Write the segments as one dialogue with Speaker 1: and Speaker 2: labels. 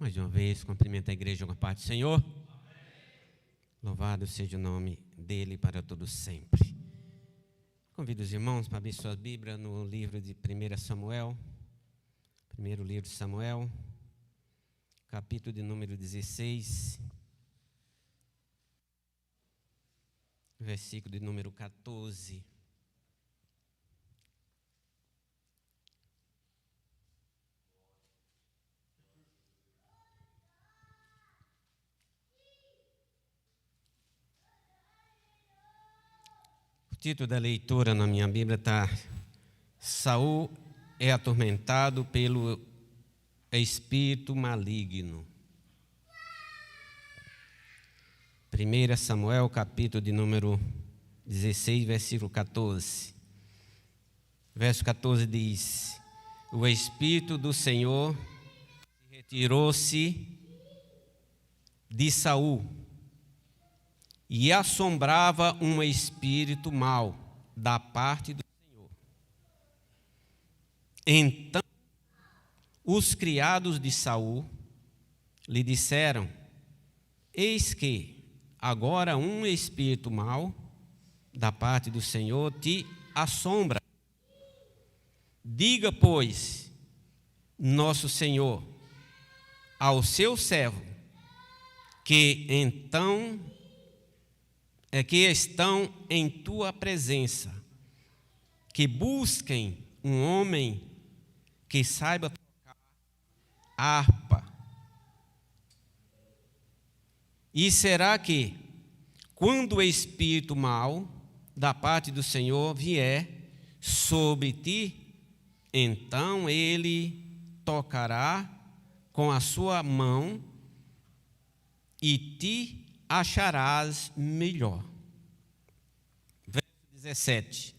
Speaker 1: Mais uma vez, cumprimento a igreja com a paz do Senhor. Louvado seja o nome dele para todos sempre. Convido os irmãos para abrir suas Bíblias no livro de 1 Samuel. Primeiro livro de Samuel, capítulo de número 16, versículo de número 14. O título da leitura na minha Bíblia está: Saul é atormentado pelo espírito maligno. 1 Samuel, capítulo de número 16, versículo 14. Verso 14 diz: O espírito do Senhor retirou-se de Saul, e assombrava um espírito mau da parte do Senhor. Então os criados de Saul lhe disseram: Eis que agora um espírito mau da parte do Senhor te assombra. Diga, pois, nosso Senhor ao seu servo que estão em tua presença, que busquem um homem que saiba tocar harpa. E será que, quando o espírito mau da parte do Senhor vier sobre ti, então ele tocará com a sua mão e te acharás melhor. Verso 17.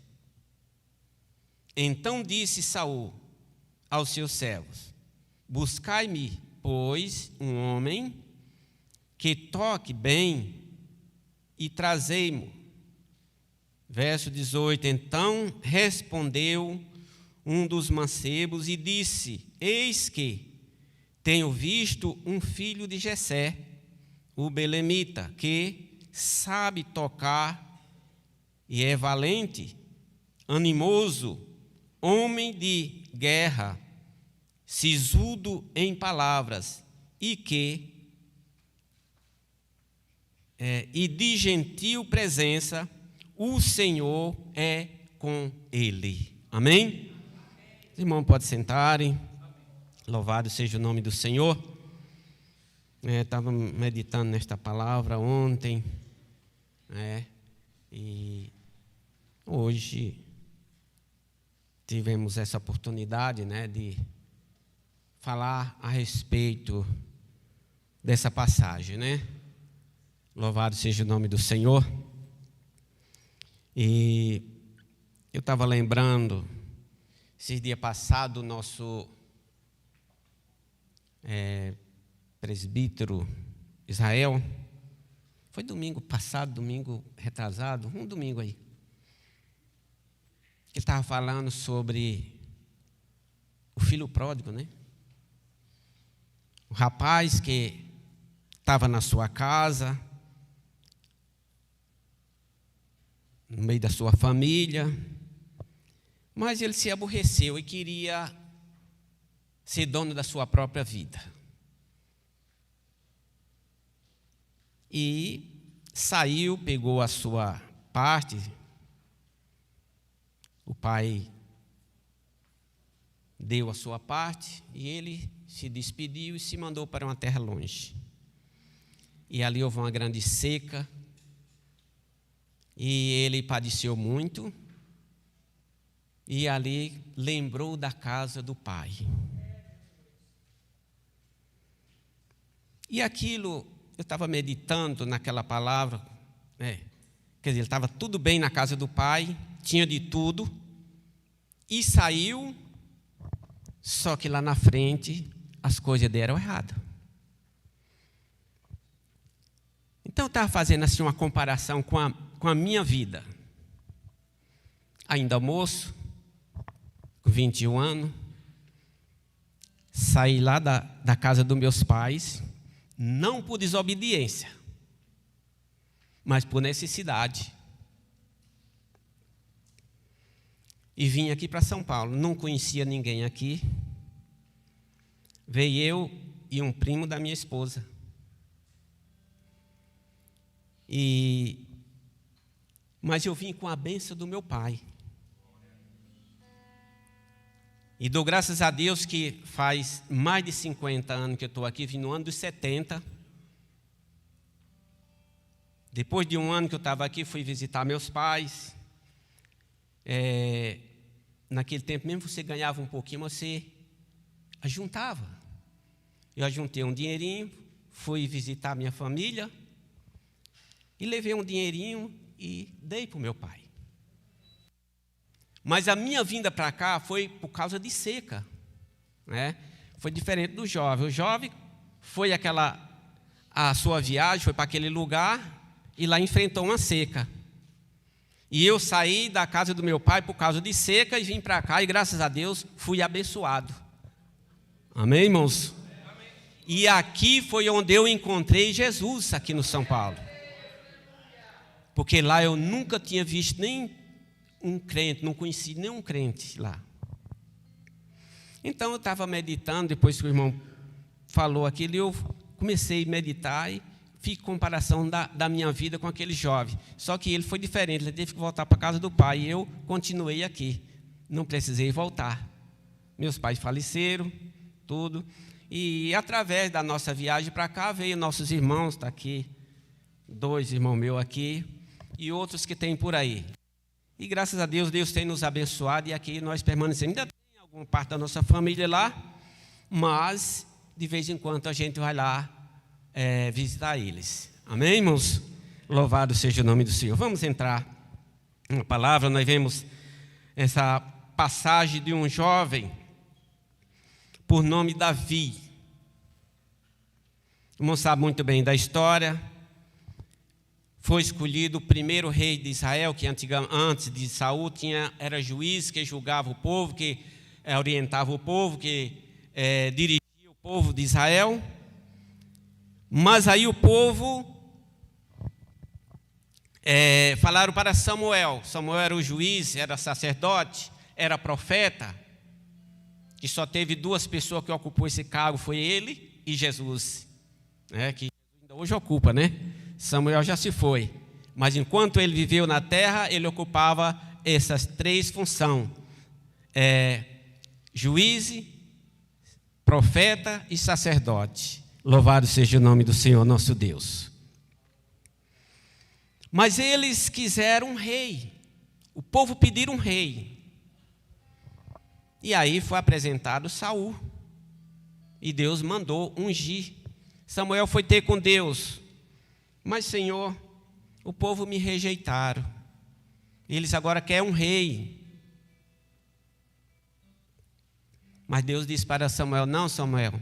Speaker 1: Então disse Saul aos seus servos: Buscai-me, pois, um homem que toque bem e trazei-mo. Verso 18. Então respondeu um dos mancebos e disse: Eis que tenho visto um filho de Jessé, o belemita, que sabe tocar e é valente, animoso, homem de guerra, sisudo em palavras, e de gentil presença, o Senhor é com ele. Amém? Os irmãos podem sentarem. Louvado seja o nome do Senhor. Estava meditando nesta palavra ontem, e hoje tivemos essa oportunidade, de falar a respeito dessa passagem, Louvado seja o nome do Senhor. E eu estava lembrando, esses dias passados, o nosso presbítero Israel, foi domingo passado, domingo retrasado, um domingo aí, ele estava falando sobre o filho pródigo, O rapaz que estava na sua casa, no meio da sua família, mas ele se aborreceu e queria ser dono da sua própria vida. E saiu, pegou a sua parte. O pai deu a sua parte e ele se despediu e se mandou para uma terra longe. E ali houve uma grande seca e ele padeceu muito. E ali lembrou da casa do pai. E aquilo, eu estava meditando naquela palavra, quer dizer, estava tudo bem na casa do pai, tinha de tudo, e saiu, só que lá na frente as coisas deram errado. Então eu estava fazendo assim uma comparação com a minha vida. Ainda moço, com 21 anos, saí lá da casa dos meus pais, não por desobediência, mas por necessidade. E vim aqui para São Paulo, não conhecia ninguém aqui. Veio eu e um primo da minha esposa. Mas eu vim com a bênção do meu pai. E dou graças a Deus que faz mais de 50 anos que eu estou aqui, vim no ano dos 70. Depois de um ano que eu estava aqui, fui visitar meus pais. Naquele tempo mesmo você ganhava um pouquinho, você ajuntava. Eu ajuntei um dinheirinho, fui visitar minha família e levei um dinheirinho e dei para o meu pai. Mas a minha vinda para cá foi por causa de seca, né? Foi diferente do jovem. O jovem foi a sua viagem, foi para aquele lugar e lá enfrentou uma seca. E eu saí da casa do meu pai por causa de seca e vim para cá e graças a Deus fui abençoado. Amém, irmãos? Amém. E aqui foi onde eu encontrei Jesus, aqui no São Paulo. Porque lá eu nunca tinha visto nem um crente, não conheci nenhum crente lá. Então eu estava meditando, depois que o irmão falou aquilo, eu comecei a meditar e fiz comparação da minha vida com aquele jovem. Só que ele foi diferente, ele teve que voltar para a casa do pai e eu continuei aqui. Não precisei voltar. Meus pais faleceram, tudo. E através da nossa viagem para cá, veio nossos irmãos, está aqui, 2 irmãos meus aqui, e outros que tem por aí. E graças a Deus, Deus tem nos abençoado e aqui nós permanecemos. Ainda tem alguma parte da nossa família lá, mas de vez em quando a gente vai lá visitar eles. Amém, irmãos? Louvado seja o nome do Senhor. Vamos entrar na palavra. Nós vemos essa passagem de um jovem por nome Davi. O irmão sabe muito bem da história. Foi escolhido o primeiro rei de Israel, que antes de Saul era juiz, que julgava o povo, que orientava o povo, que dirigia o povo de Israel. Mas aí o povo falaram para Samuel. Samuel era o juiz, era sacerdote, era profeta. Que só teve 2 pessoas que ocupou esse cargo, foi ele e Jesus. Que ainda hoje ocupa, né? Samuel já se foi, mas enquanto ele viveu na terra, ele ocupava essas 3 funções: juiz, profeta e sacerdote. Louvado seja o nome do Senhor nosso Deus. Mas eles quiseram um rei, o povo pediu um rei. E aí foi apresentado Saul, e Deus mandou ungir. Samuel foi ter com Deus. Mas, Senhor, o povo me rejeitaram. Eles agora querem um rei. Mas Deus disse para Samuel: não, Samuel,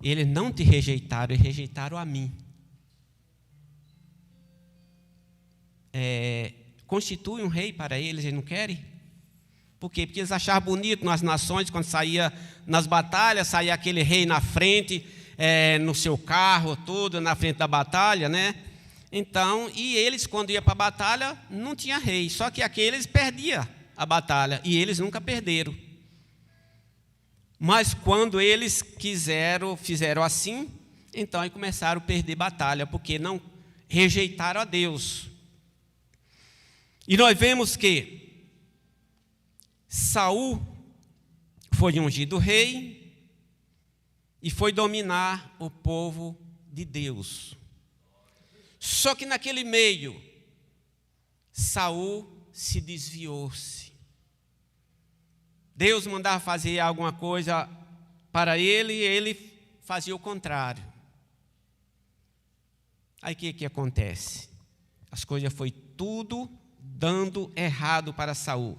Speaker 1: eles não te rejeitaram, eles rejeitaram a mim. Constitui um rei para eles não querem? Por quê? Porque eles achavam bonito nas nações, quando saía nas batalhas, saía aquele rei na frente, no seu carro, tudo, na frente da batalha, né? Então, e eles, quando iam para a batalha, não tinha rei. Só que aqueles perdiam a batalha, e eles nunca perderam. Mas quando eles fizeram assim, então aí começaram a perder batalha, porque não rejeitaram a Deus. E nós vemos que Saul foi ungido rei, e foi dominar o povo de Deus. Só que naquele meio, Saul se desviou-se. Deus mandava fazer alguma coisa para ele, e ele fazia o contrário. Aí o que acontece? As coisas foi tudo dando errado para Saul.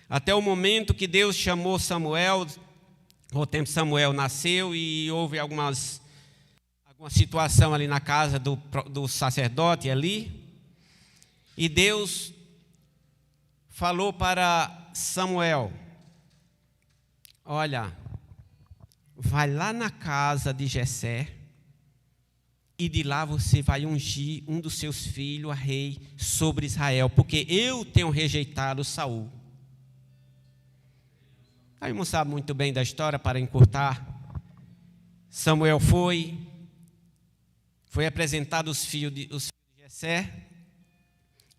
Speaker 1: Até o momento que Deus chamou Samuel. O tempo Samuel nasceu e houve alguma situação ali na casa do sacerdote ali. E Deus falou para Samuel: olha, vai lá na casa de Jessé, e de lá você vai ungir um dos seus filhos a rei sobre Israel, porque eu tenho rejeitado Saul. Aí não sabe muito bem da história, para encurtar. Samuel foi apresentado os filhos de Jessé,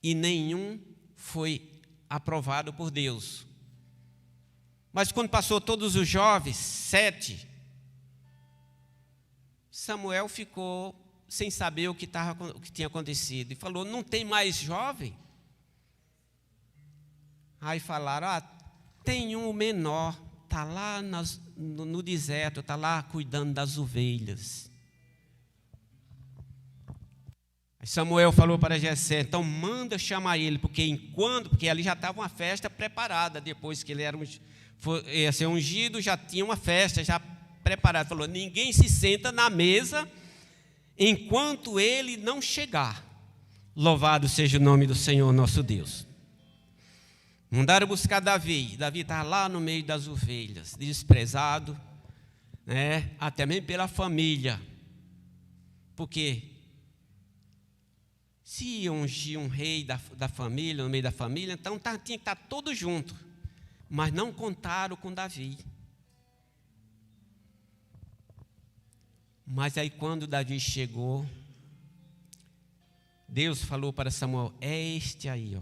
Speaker 1: e nenhum foi aprovado por Deus. Mas quando passou todos os jovens, 7, Samuel ficou sem saber o que tinha acontecido. E falou, não tem mais jovem? Aí falaram, tem um menor, está lá no deserto, está lá cuidando das ovelhas. Aí Samuel falou para Jessé, então manda chamar ele, porque ali já estava uma festa preparada, depois que ele ia ser ungido, já tinha uma festa já preparada. Falou, ninguém se senta na mesa enquanto ele não chegar. Louvado seja o nome do Senhor nosso Deus. Mandaram buscar Davi. Davi estava lá no meio das ovelhas, desprezado, até mesmo pela família. Porque se ungir um rei da família, no meio da família, então tinha que estar todos juntos. Mas não contaram com Davi. Mas aí quando Davi chegou, Deus falou para Samuel, é este aí,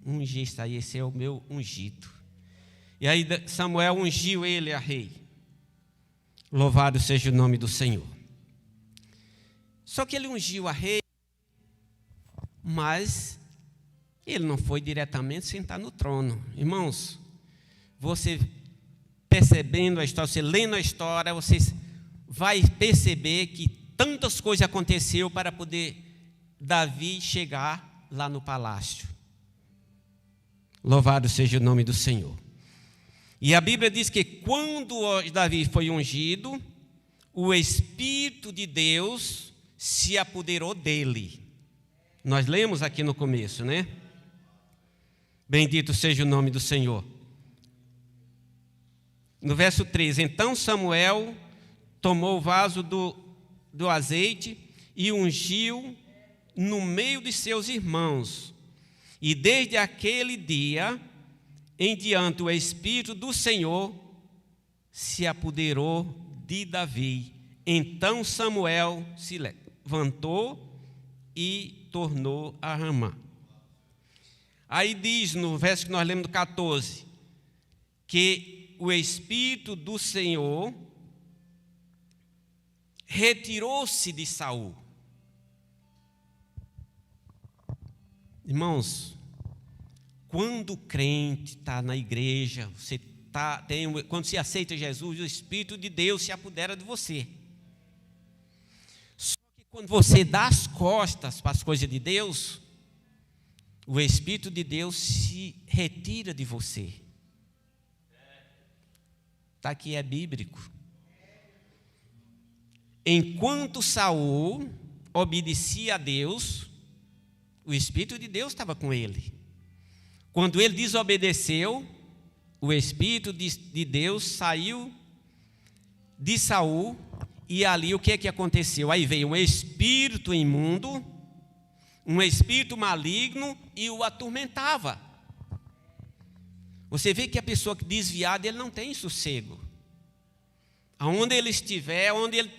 Speaker 1: unge este aí, esse é o meu ungido. E aí Samuel ungiu ele a rei. Louvado seja o nome do Senhor. Só que ele ungiu a rei, mas ele não foi diretamente sentar no trono. Irmãos, você percebendo a história, você lendo a história, você vai perceber que tantas coisas aconteceram para poder Davi chegar lá no palácio. Louvado seja o nome do Senhor. E a Bíblia diz que quando Davi foi ungido, o Espírito de Deus se apoderou dele. Nós lemos aqui no começo, né? Bendito seja o nome do Senhor. No verso 3, então Samuel tomou o vaso do azeite e ungiu no meio de seus irmãos. E desde aquele dia em diante o Espírito do Senhor se apoderou de Davi. Então Samuel se levantou e tornou a Ramá. Aí diz no verso que nós lemos do 14, que o Espírito do Senhor retirou-se de Saul. Irmãos, quando o crente está na igreja, quando você aceita Jesus, o Espírito de Deus se apodera de você. Só que quando você dá as costas para as coisas de Deus, o Espírito de Deus se retira de você. Está aqui, é bíblico. Enquanto Saul obedecia a Deus, o Espírito de Deus estava com ele. Quando ele desobedeceu, o Espírito de Deus saiu de Saul, e ali o que é que aconteceu? Aí veio um espírito imundo, um espírito maligno, e o atormentava. Você vê que a pessoa que desviada, ele não tem sossego. Aonde ele estiver, onde ele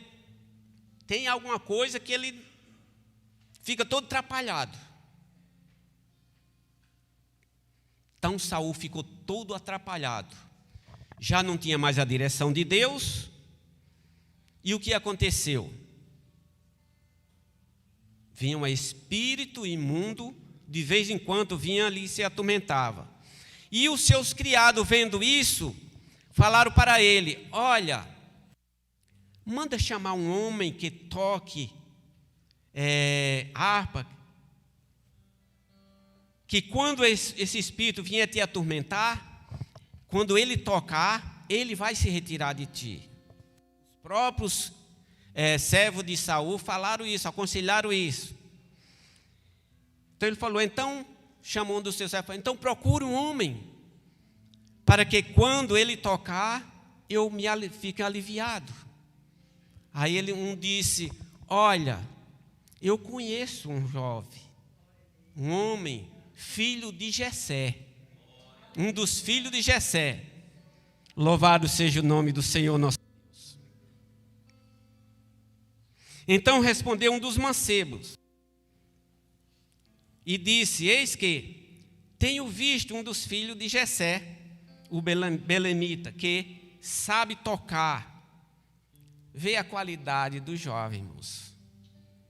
Speaker 1: tem alguma coisa que ele fica todo atrapalhado. Então Saul ficou todo atrapalhado. Já não tinha mais a direção de Deus. E o que aconteceu? Vinha um espírito imundo, de vez em quando vinha ali e se atormentava. E os seus criados, vendo isso, falaram para ele: olha, manda chamar um homem que toque harpa, que quando esse espírito vier te atormentar, quando ele tocar, ele vai se retirar de ti. Os próprios servos de Saul falaram isso, aconselharam isso. Então ele falou, então, chamou um dos seus servos, então procure um homem, para que quando ele tocar, eu fico aliviado. Aí um disse: olha, eu conheço um jovem, um homem, filho de Jessé, um dos filhos de Jessé. Louvado seja o nome do Senhor nosso Deus. Então respondeu um dos mancebos e disse: eis que tenho visto um dos filhos de Jessé, o belemita, que sabe tocar. Vê a qualidade do jovem, moço.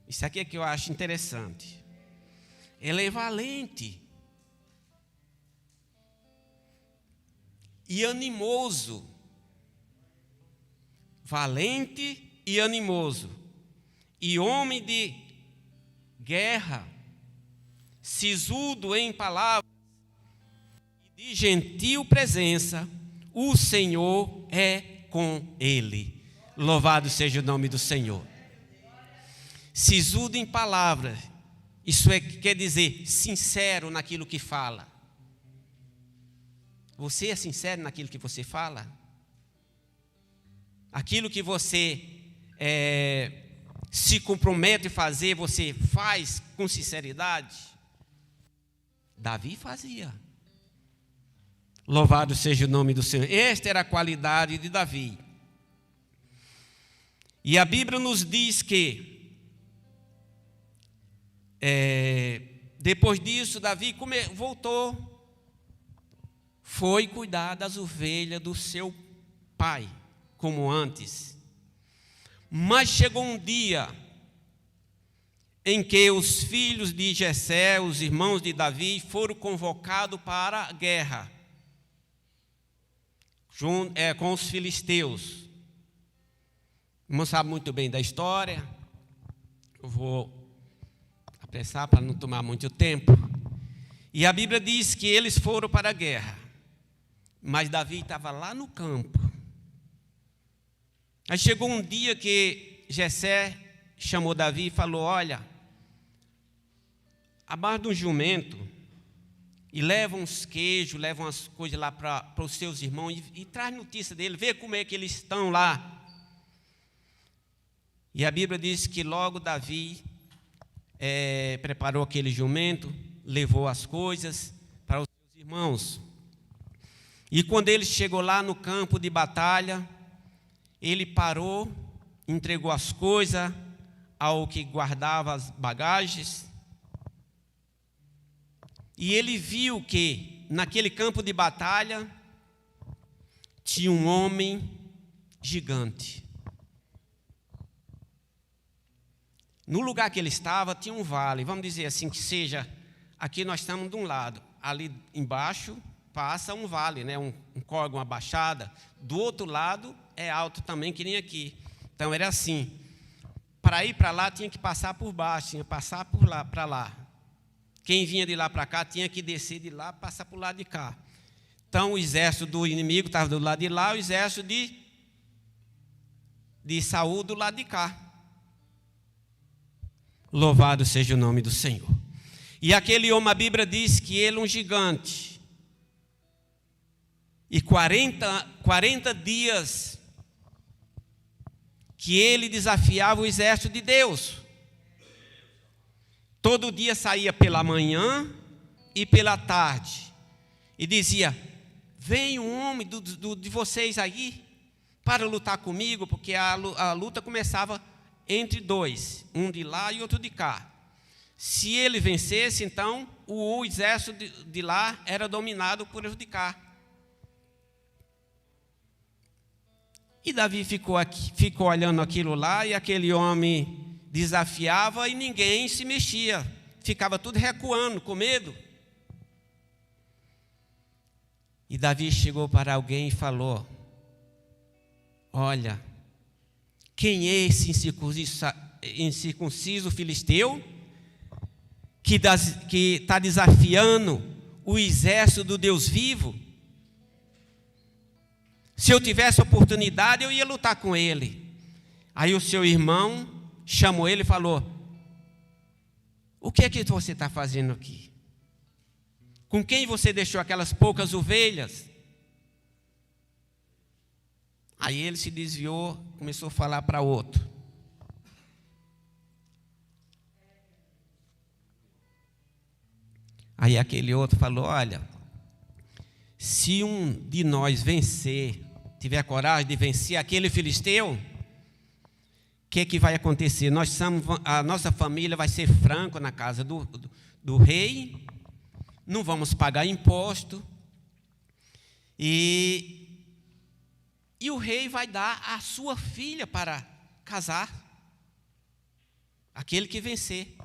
Speaker 1: Isso aqui é que eu acho interessante. Ele é valente e animoso. Valente e animoso. E homem de guerra, sisudo em palavras e de gentil presença, o Senhor é com ele. Louvado seja o nome do Senhor. Sisudo em palavras, isso quer dizer sincero naquilo que fala. Você é sincero naquilo que você fala? Aquilo que você se compromete a fazer, você faz com sinceridade? Davi fazia. Louvado seja o nome do Senhor. Esta era a qualidade de Davi. E a Bíblia nos diz que, depois disso, Davi voltou, foi cuidar das ovelhas do seu pai, como antes. Mas chegou um dia em que os filhos de Jessé, os irmãos de Davi, foram convocados para a guerra com os filisteus. O irmão sabe muito bem da história. Eu vou apressar para não tomar muito tempo. E a Bíblia diz que eles foram para a guerra, mas Davi estava lá no campo. Aí chegou um dia que Jessé chamou Davi e falou: olha, amarra um jumento e leva uns queijos, leva umas coisas lá para os seus irmãos e traz notícia dele, vê como é que eles estão lá. E a Bíblia diz que logo Davi preparou aquele jumento, levou as coisas para os seus irmãos. E quando ele chegou lá no campo de batalha, ele parou, entregou as coisas ao que guardava as bagagens. E ele viu que naquele campo de batalha tinha um homem gigante. No lugar que ele estava tinha um vale, vamos dizer assim, que seja, aqui nós estamos de um lado, ali embaixo passa um vale, né, um córrego, uma baixada, do outro lado é alto também, que nem aqui. Então era assim, para ir para lá tinha que passar por baixo, tinha que passar por lá, para lá. Quem vinha de lá para cá tinha que descer de lá, passar para o lado de cá. Então o exército do inimigo estava do lado de lá, o exército de Saul do lado de cá. Louvado seja o nome do Senhor. E aquele homem, a Bíblia diz que ele é um gigante. E 40 dias que ele desafiava o exército de Deus. Todo dia saía pela manhã e pela tarde. E dizia: vem um homem de vocês aí para lutar comigo, porque a luta começava entre dois, um de lá e outro de cá. Se ele vencesse, então o exército de lá era dominado por os de cá. E Davi ficou olhando aquilo lá, e aquele homem desafiava e ninguém se mexia, ficava tudo recuando, com medo. E Davi chegou para alguém e falou: olha, quem é esse incircunciso filisteu que está desafiando o exército do Deus vivo? Se eu tivesse oportunidade, eu ia lutar com ele. Aí o seu irmão chamou ele e falou: o que é que você está fazendo aqui? Com quem você deixou aquelas poucas ovelhas? Aí ele se desviou, começou a falar para outro. Aí aquele outro falou: olha, se um de nós vencer, tiver coragem de vencer aquele filisteu, o que vai acontecer? A nossa família vai ser franco na casa do rei, não vamos pagar imposto, e o rei vai dar a sua filha para casar, aquele que vencer.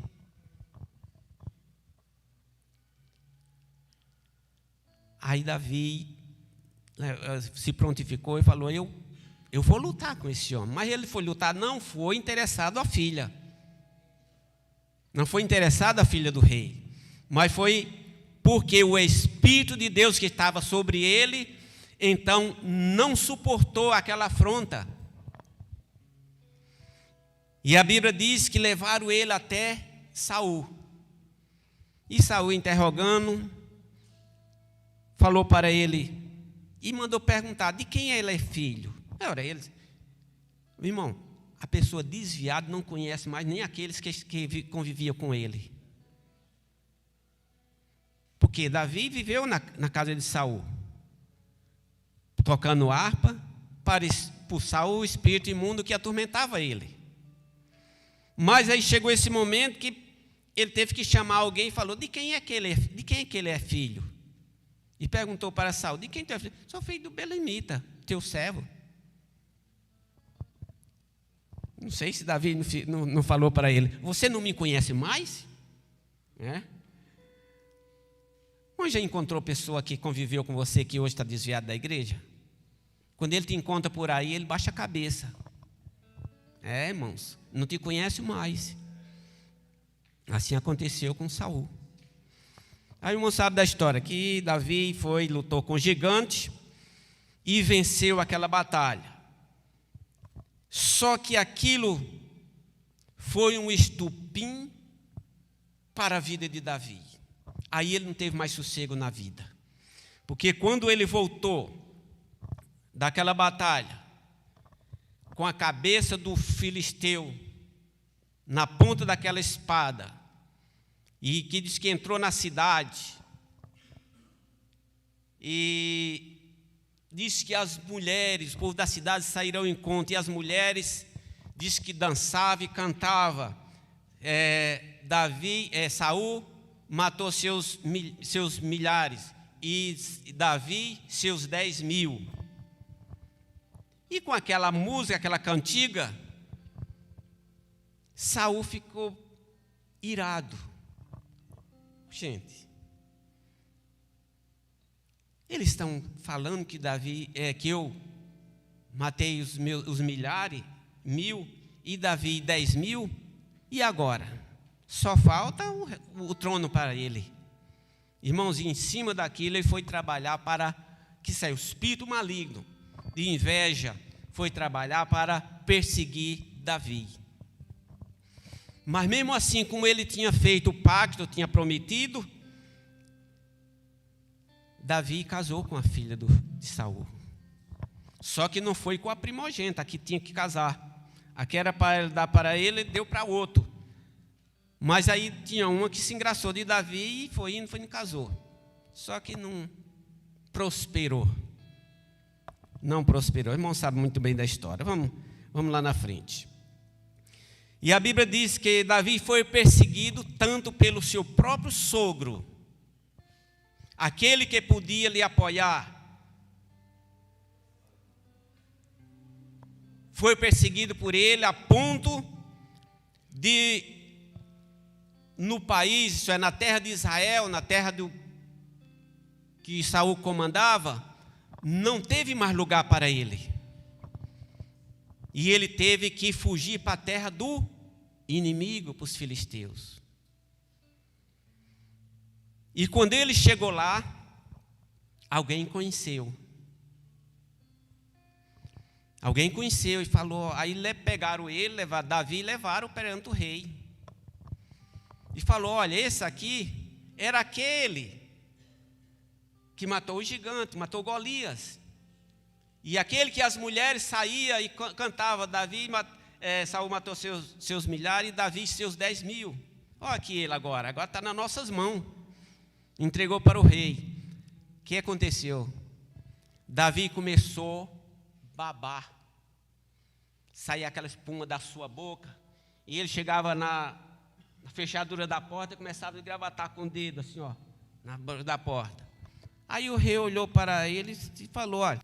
Speaker 1: Aí Davi se prontificou e falou: eu vou lutar com esse homem. Mas ele foi lutar, não foi interessado a filha. Não foi interessado a filha do rei. Mas foi porque o Espírito de Deus que estava sobre ele, então não suportou aquela afronta. E a Bíblia diz que levaram ele até Saul. E Saul, interrogando, falou para ele e mandou perguntar: de quem ele é filho? Ora, ele, meu irmão, a pessoa desviada não conhece mais nem aqueles que conviviam com ele. Porque Davi viveu na casa de Saul, tocando harpa para expulsar o espírito imundo que atormentava ele. Mas aí chegou esse momento que ele teve que chamar alguém e falou: de quem é que ele é filho? E perguntou para Saul: de quem tu é filho? Sou filho do Belemita, teu servo. Não sei se Davi não falou para ele: você não me conhece mais? Mas já encontrou pessoa que conviveu com você que hoje está desviado da igreja? Quando ele te encontra por aí, ele baixa a cabeça. Irmãos, não te conhece mais. Assim aconteceu com Saul. Aí o irmão sabe da história, que Davi lutou com o gigante e venceu aquela batalha. Só que aquilo foi um estupim para a vida de Davi. Aí ele não teve mais sossego na vida. Porque quando ele voltou daquela batalha, com a cabeça do filisteu na ponta daquela espada, e que diz que entrou na cidade, e diz que as mulheres, o povo da cidade saíram ao encontro, e as mulheres diz que dançava e cantava. Saul matou seus milhares e Davi seus 10.000. E com aquela música, aquela cantiga, Saul ficou irado. Gente, eles estão falando que que eu matei os milhares, 1.000, e Davi 10.000, e agora? Só falta o trono para ele. Irmãos, em cima daquilo ele foi trabalhar para que saiu o espírito maligno de inveja, foi trabalhar para perseguir Davi. Mas mesmo assim, como ele tinha feito o pacto, tinha prometido, Davi casou com a filha de Saul. Só que não foi com a primogênita, a que tinha que casar. A que era para dar para ele, deu para outro. Mas aí tinha uma que se engraçou de Davi e foi indo e casou. Só que não prosperou. Não prosperou. O irmão sabe muito bem da história. Vamos lá na frente. E a Bíblia diz que Davi foi perseguido tanto pelo seu próprio sogro, aquele que podia lhe apoiar. Foi perseguido por ele a ponto de, no país, isso é, na terra de Israel, na terra que Saul comandava, não teve mais lugar para ele. E ele teve que fugir para a terra do inimigo, para os filisteus. E quando ele chegou lá, alguém conheceu. Alguém conheceu e falou, aí pegaram ele, levaram Davi e levaram perante o rei. E falou, olha, esse aqui era aquele que matou o gigante, matou Golias. E aquele que as mulheres saía e cantava, Saul matou seus milhares e Davi seus 10.000. Olha aqui ele agora está nas nossas mãos. Entregou para o rei. O que aconteceu? Davi começou a babar. Saía aquela espuma da sua boca. E ele chegava na fechadura da porta e começava a gravatar com o dedo assim, ó, na borda da porta. Aí o rei olhou para ele e falou: olha,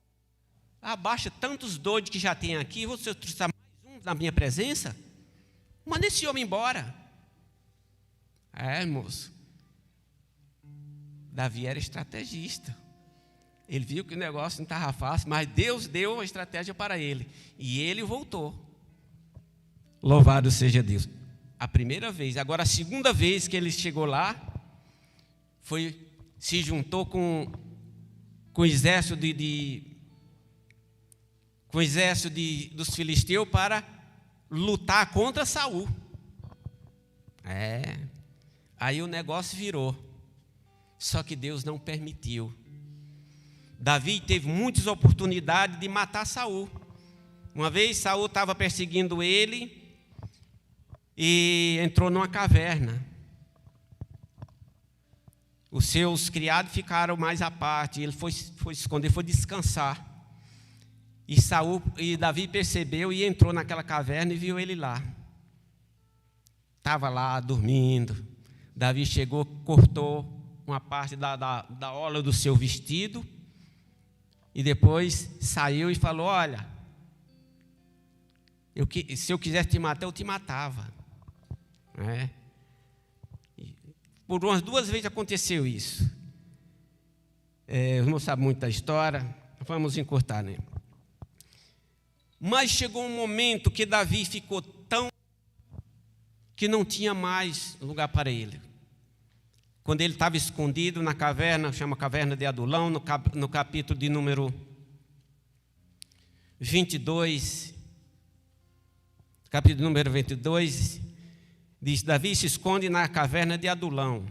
Speaker 1: abaixa tantos doidos que já tem aqui, você trouxe mais um na minha presença? Manda esse homem embora. Moço. Davi era estrategista. Ele viu que o negócio não estava fácil, mas Deus deu uma estratégia para ele. E ele voltou. Louvado seja Deus. A primeira vez. Agora, a segunda vez que ele chegou lá, se juntou com o exército dos filisteus para lutar contra Saul. Aí o negócio virou. Só que Deus não permitiu. Davi teve muitas oportunidades de matar Saul. Uma vez Saul estava perseguindo ele e entrou numa caverna. Os seus criados ficaram mais à parte. Ele foi esconder, foi descansar. E Davi percebeu e entrou naquela caverna e viu ele lá. Estava lá dormindo. Davi chegou, cortou uma parte da orla do seu vestido e depois saiu e falou: olha, se eu quisesse te matar, eu te matava. Por umas 2 vezes aconteceu isso. Os irmãos sabem muito da história, vamos encurtar, né? Mas chegou um momento que Davi ficou tão que não tinha mais lugar para ele. Quando ele estava escondido na caverna, chama Caverna de Adulão, no capítulo de número 22, capítulo número 22, diz: Davi se esconde na caverna de Adulão.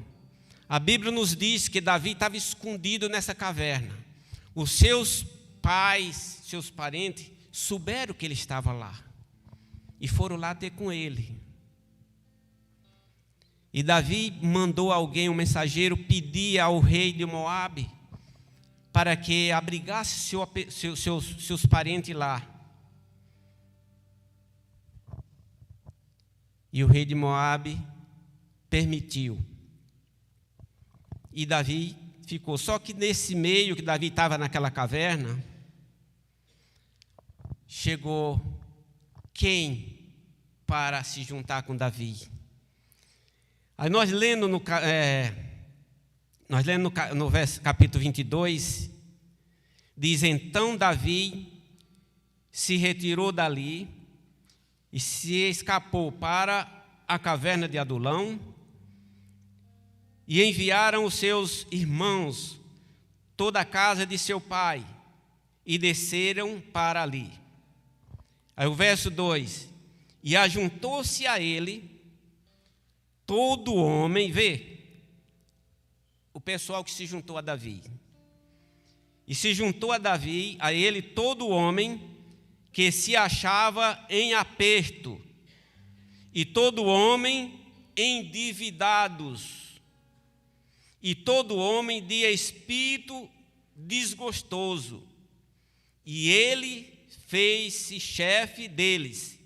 Speaker 1: A Bíblia nos diz que Davi estava escondido nessa caverna. Os seus pais, seus parentes, souberam que ele estava lá e foram lá ter com ele. E Davi mandou alguém, um mensageiro, pedir ao rei de Moabe para que abrigasse seus parentes lá. E o rei de Moabe permitiu. E Davi ficou. Só que nesse meio que Davi estava naquela caverna, chegou quem para se juntar com Davi? Aí nós lendo no capítulo 22, diz: então Davi se retirou dali e se escapou para a caverna de Adulão, e enviaram os seus irmãos, toda a casa de seu pai, e desceram para ali. Aí o verso 2: e ajuntou-se a ele todo homem, o pessoal que se juntou a Davi. E se juntou a ele todo homem que se achava em aperto, e todo homem endividados, e todo homem de espírito desgostoso. E ele fez-se chefe deles.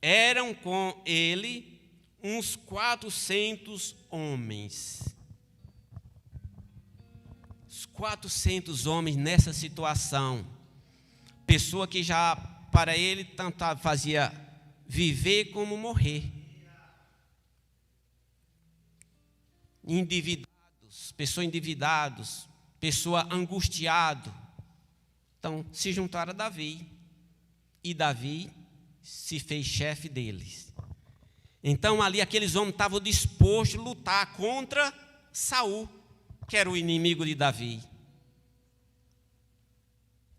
Speaker 1: Eram com ele uns 400 homens. Os 400 homens nessa situação. Pessoa que já para ele tanto fazia viver como morrer. Endividados, pessoa angustiado. Então se juntaram a Davi. E Davi se fez chefe deles. Então ali aqueles homens estavam dispostos a lutar contra Saul, que era o inimigo de Davi.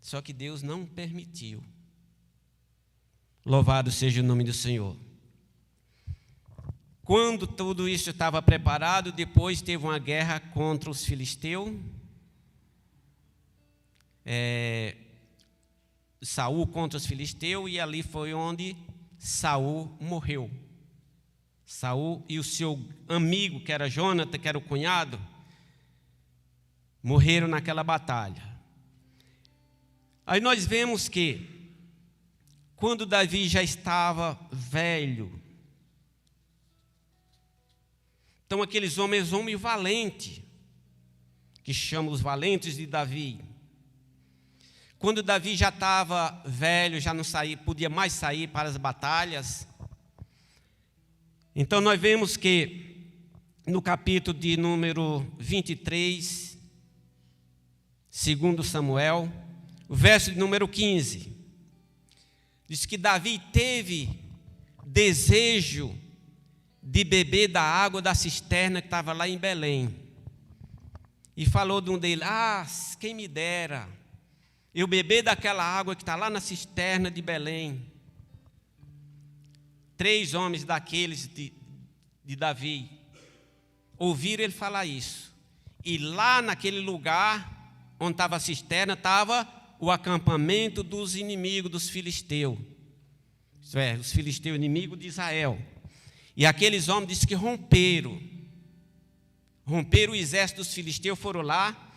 Speaker 1: Só que Deus não permitiu. Louvado seja o nome do Senhor. Quando tudo isso estava preparado, depois teve uma guerra contra os filisteus. Saul contra os filisteus, e ali foi onde Saul morreu. Saul e o seu amigo, que era Jonathan, que era o cunhado, morreram naquela batalha. Aí nós vemos que, quando Davi já estava velho, então aqueles homens valentes, que chamam os valentes de Davi, quando Davi já estava velho, já não podia mais sair para as batalhas, então nós vemos que no capítulo de número 23, segundo Samuel, o verso de número 15, diz que Davi teve desejo de beber da água da cisterna que estava lá em Belém. E falou de um dele: quem me dera eu beber daquela água que está lá na cisterna de Belém. 3 homens daqueles de Davi ouviram ele falar isso. E lá naquele lugar onde estava a cisterna, estava o acampamento dos inimigos dos filisteus. Isto é, os filisteus inimigos de Israel. E aqueles homens dizem que romperam o exército dos filisteus, foram lá,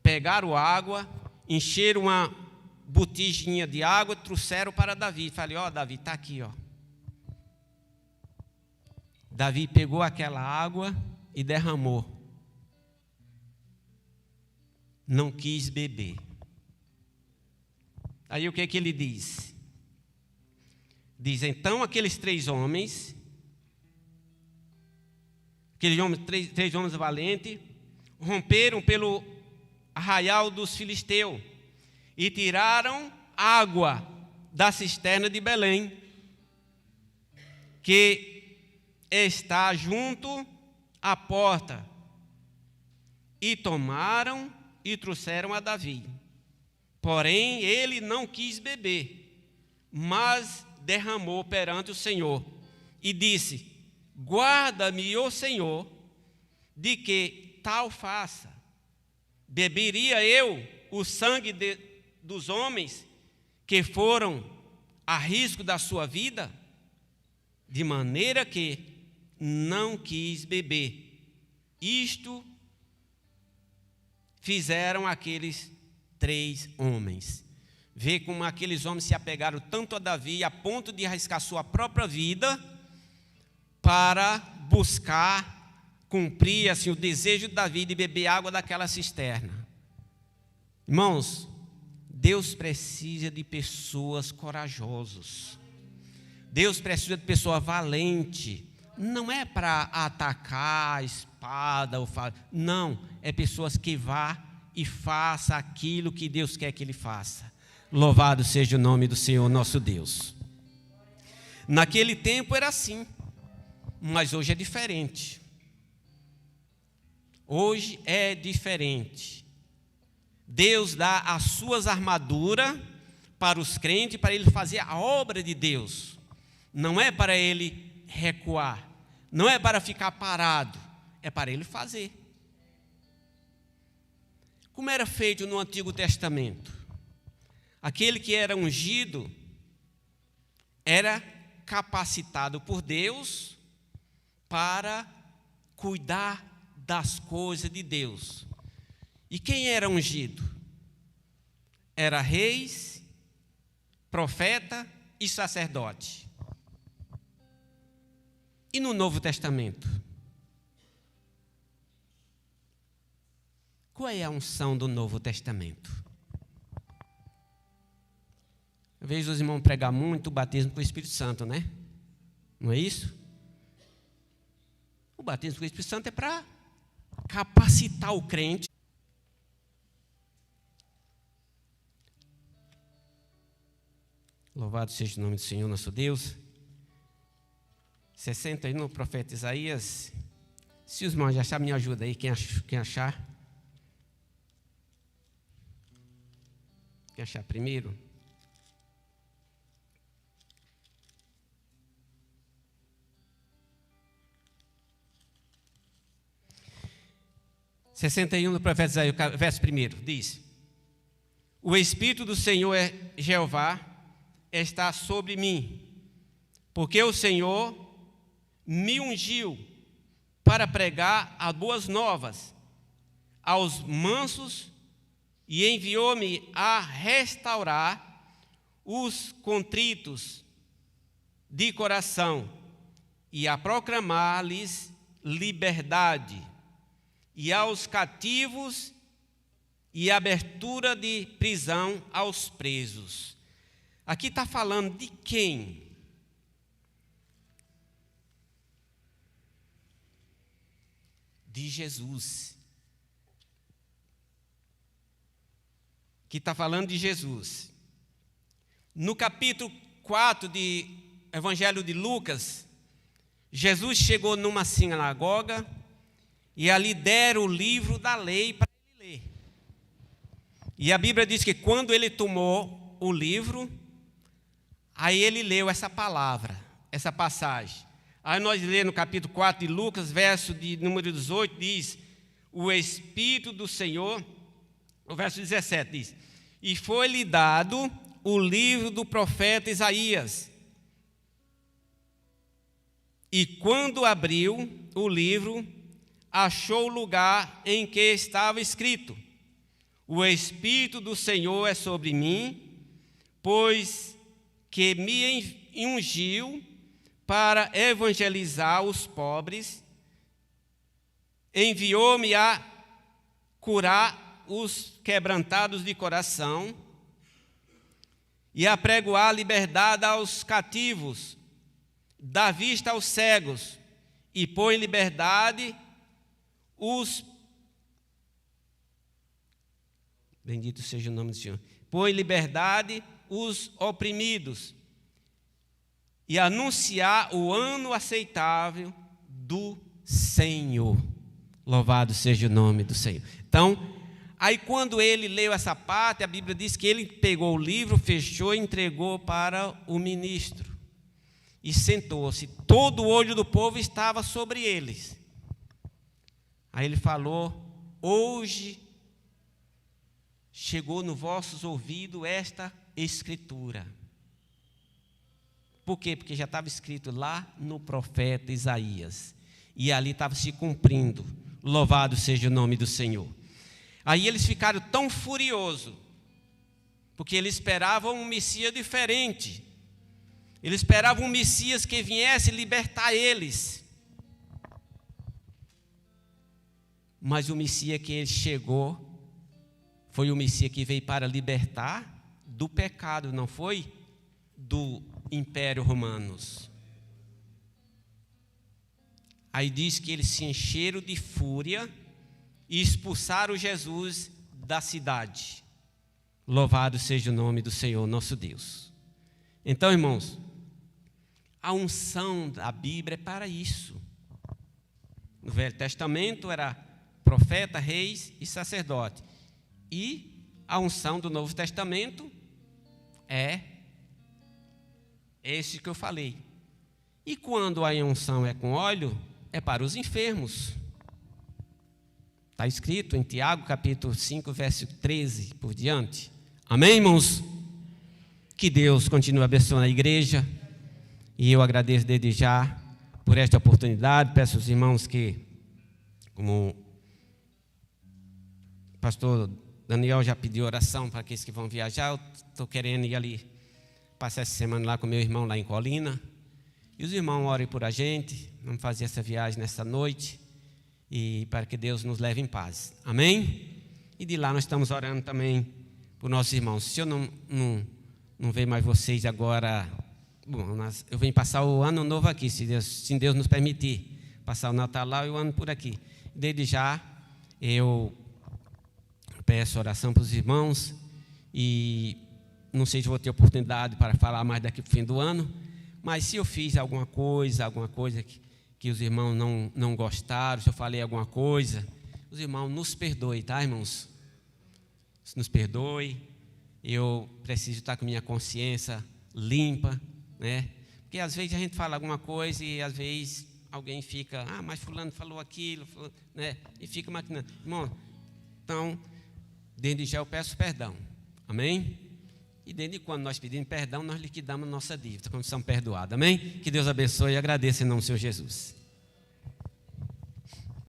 Speaker 1: pegaram água, encheram uma botijinha de água, trouxeram para Davi. Falei: Davi, está aqui, Davi pegou aquela água e derramou. Não quis beber. Aí o que é que ele diz? Diz: então aqueles 3 homens, três homens valentes, romperam pelo arraial dos filisteus e tiraram água da cisterna de Belém, que está junto à porta, e tomaram e trouxeram a Davi. Porém, ele não quis beber, mas derramou perante o Senhor e disse: guarda-me, ó Senhor, de que tal faça. Beberia eu o sangue dos homens que foram a risco da sua vida? De maneira que não quis beber. Isto fizeram aqueles 3 homens. Vê como aqueles homens se apegaram tanto a Davi, a ponto de arriscar sua própria vida para buscar cumprir assim o desejo de Davi de beber água daquela cisterna. Irmãos, Deus precisa de pessoas corajosas. Deus precisa de pessoa valente. Não é para atacar a espada, não, é pessoas que vá e faça aquilo que Deus quer que ele faça. Louvado seja o nome do Senhor nosso Deus. Naquele tempo era assim, mas hoje é diferente. Hoje é diferente. Deus dá as suas armaduras para os crentes, para ele fazer a obra de Deus. Não é para ele recuar, não é para ficar parado, é para ele fazer. Como era feito no Antigo Testamento? Aquele que era ungido era capacitado por Deus para cuidar das coisas de Deus. E quem era ungido? Era reis, profeta e sacerdote. E no Novo Testamento? Qual é a unção do Novo Testamento? Eu vejo os irmãos pregar muito o batismo com o Espírito Santo, né? Não é isso? O batismo com o Espírito Santo é para capacitar o crente. Louvado seja o nome do Senhor nosso Deus. 60 aí no profeta Isaías. Se os irmãos já acharam, me ajuda aí, quem achar. Quem achar primeiro. (61) do profeta Isaías, verso 1, diz: O Espírito do Senhor Jeová está sobre mim, porque o Senhor me ungiu para pregar as boas novas aos mansos e enviou-me a restaurar os contritos de coração e a proclamar-lhes liberdade, e aos cativos e abertura de prisão aos presos. Aqui está falando de quem? De Jesus. Aqui está falando de Jesus. No capítulo 4 de Evangelho de Lucas, Jesus chegou numa sinagoga e ali deram o livro da lei para ele ler. E a Bíblia diz que quando ele tomou o livro, aí ele leu essa palavra, essa passagem. Aí nós lemos no capítulo 4 de Lucas, verso de número 18, diz: o Espírito do Senhor, o verso 17 diz: e foi-lhe dado o livro do profeta Isaías. E quando abriu o livro, achou o lugar em que estava escrito: o Espírito do Senhor é sobre mim, pois que me ungiu para evangelizar os pobres, enviou-me a curar os quebrantados de coração e a pregoar liberdade aos cativos, dar vista aos cegos e pôr em liberdade os... Bendito seja o nome do Senhor. Pôr em liberdade os oprimidos e anunciar o ano aceitável do Senhor. Louvado seja o nome do Senhor. Então, aí quando ele leu essa parte, a Bíblia diz que ele pegou o livro, fechou e entregou para o ministro. E sentou-se. Todo o olho do povo estava sobre eles. Aí ele falou: hoje chegou no vossos ouvidos esta escritura. Por quê? Porque já estava escrito lá no profeta Isaías. E ali estava se cumprindo. Louvado seja o nome do Senhor. Aí eles ficaram tão furiosos, porque eles esperavam um Messias diferente. Eles esperavam um Messias que viesse libertar eles. Mas o Messias que ele chegou foi o Messias que veio para libertar do pecado, não foi do Império Romano. Aí diz que eles se encheram de fúria e expulsaram Jesus da cidade. Louvado seja o nome do Senhor, nosso Deus. Então, irmãos, a unção da Bíblia é para isso. No Velho Testamento era profeta, reis e sacerdote. E a unção do Novo Testamento é esse que eu falei. E quando a unção é com óleo, é para os enfermos. Está escrito em Tiago, capítulo 5, verso 13 por diante. Amém, irmãos? Que Deus continue abençoando a igreja. E eu agradeço desde já por esta oportunidade. Peço aos irmãos que, como o pastor Daniel já pediu oração para aqueles que vão viajar, eu estou querendo ir ali, passar essa semana lá com meu irmão lá em Colina. E os irmãos orem por a gente. Vamos fazer essa viagem nessa noite. E para que Deus nos leve em paz. Amém? E de lá nós estamos orando também por nossos irmãos. Se eu não ver mais vocês agora, bom, eu venho passar o ano novo aqui, se Deus nos permitir. Passar o Natal lá e o ano por aqui. Desde já, eu peço oração para os irmãos. E não sei se vou ter oportunidade para falar mais daqui para o fim do ano. Mas se eu fiz alguma coisa que os irmãos não gostaram, se eu falei alguma coisa, os irmãos nos perdoem, tá, irmãos? Nos perdoe. Eu preciso estar com minha consciência limpa, né? Porque às vezes a gente fala alguma coisa e às vezes alguém fica, mas fulano falou aquilo, né? E fica maquinando. Irmão, então, desde já eu peço perdão. Amém? E desde quando nós pedimos perdão, nós liquidamos nossa dívida, quando somos perdoados. Amém? Que Deus abençoe e agradeça em nome do Senhor Jesus.